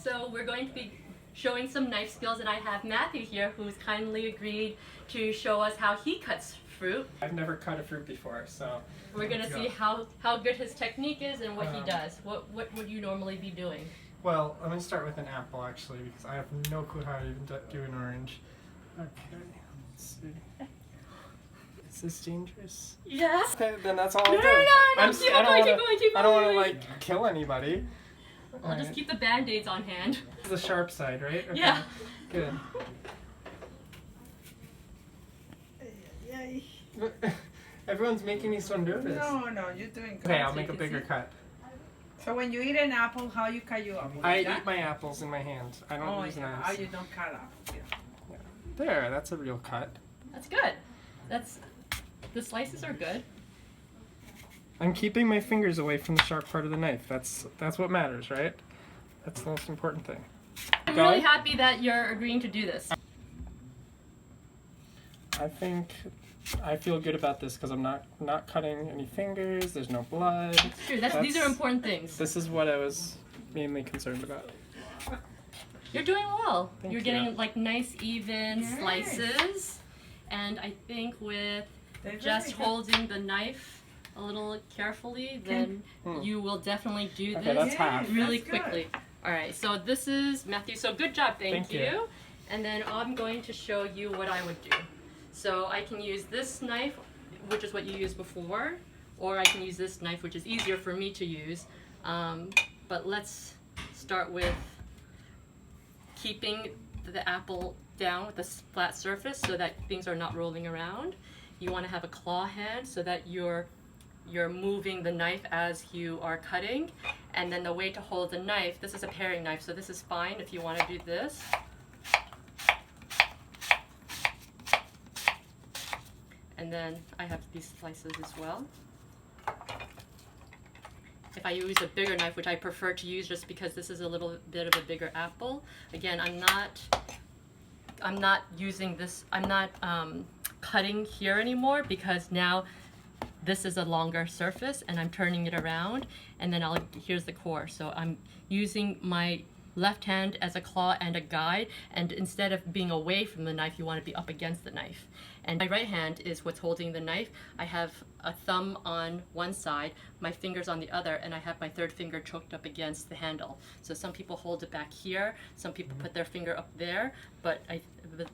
So we're going to be showing some knife skills, and I have Matthew here who's kindly agreed to show us how he cuts fruit. I've never cut a fruit before, so we're going to see how good his technique is and what he does. What would you normally be doing? Well, I'm going to start with an apple actually, because I have no clue how to even do an orange. Okay, let's see. Is this dangerous? Yes. Okay, then that's all I'll do. No, keep going. I don't want to like kill anybody. I'll just keep the band-aids on hand. The sharp side, right? Okay. Yeah. Good. Everyone's making me so nervous. No, you're doing good. Okay, I'll make a bigger cut. So when you eat an apple, how you cut your apple? I eat my apples in my hand. I don't use knives. Oh, you don't cut apples. Yeah. There, that's a real cut. That's good. The slices are good. I'm keeping my fingers away from the sharp part of the knife. That's what matters, right? That's the most important thing. I'm really happy that you're agreeing to do this. I feel good about this because I'm not cutting any fingers. There's no blood. It's true. These are important things. This is what I was mainly concerned about. You're doing well. Thank You're you. getting like nice even slices, and I think with just holding the knife a little carefully, then you will definitely do this that's half. really quickly. All right, so this is Matthew. So good job, thank you. you. And then I'm going to show you what I would do. So I can use this knife, which is what you used before, or I can use this knife, which is easier for me to use. But let's start with keeping the apple down with a flat surface so that things are not rolling around. You want to have a claw hand so that you're moving the knife as you are cutting. And then the way to hold the knife, this is a paring knife, so this is fine if you want to do this. And then I have these slices as well. If I use a bigger knife, which I prefer to use just because this is a little bit of a bigger apple, again, I'm not using this, I'm not cutting here anymore because now this is a longer surface and I'm turning it around, and then here's the core. So I'm using my left hand as a claw and a guide, and instead of being away from the knife, you want to be up against the knife. And my right hand is what's holding the knife. I have a thumb on one side, my fingers on the other, and I have my third finger choked up against the handle. So some people hold it back here, some people put their finger up there, but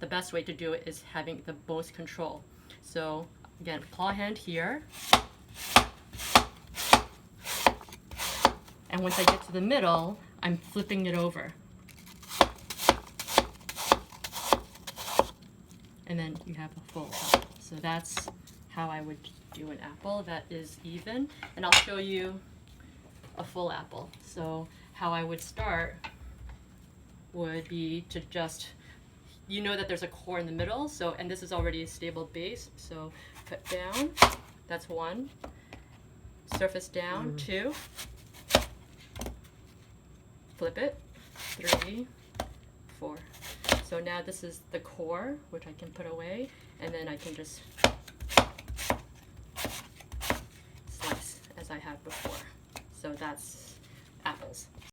the best way to do it is having the most control. So again, claw hand here. And once I get to the middle, I'm flipping it over. And then you have a full apple. So that's how I would do an apple that is even. And I'll show you a full apple. So how I would start would be to just, you know that there's a core in the middle, so, and this is already a stable base, so cut down, that's one, surface down, two, flip it, 3, 4. So now this is the core, which I can put away, and then I can just slice as I have before. So that's apples.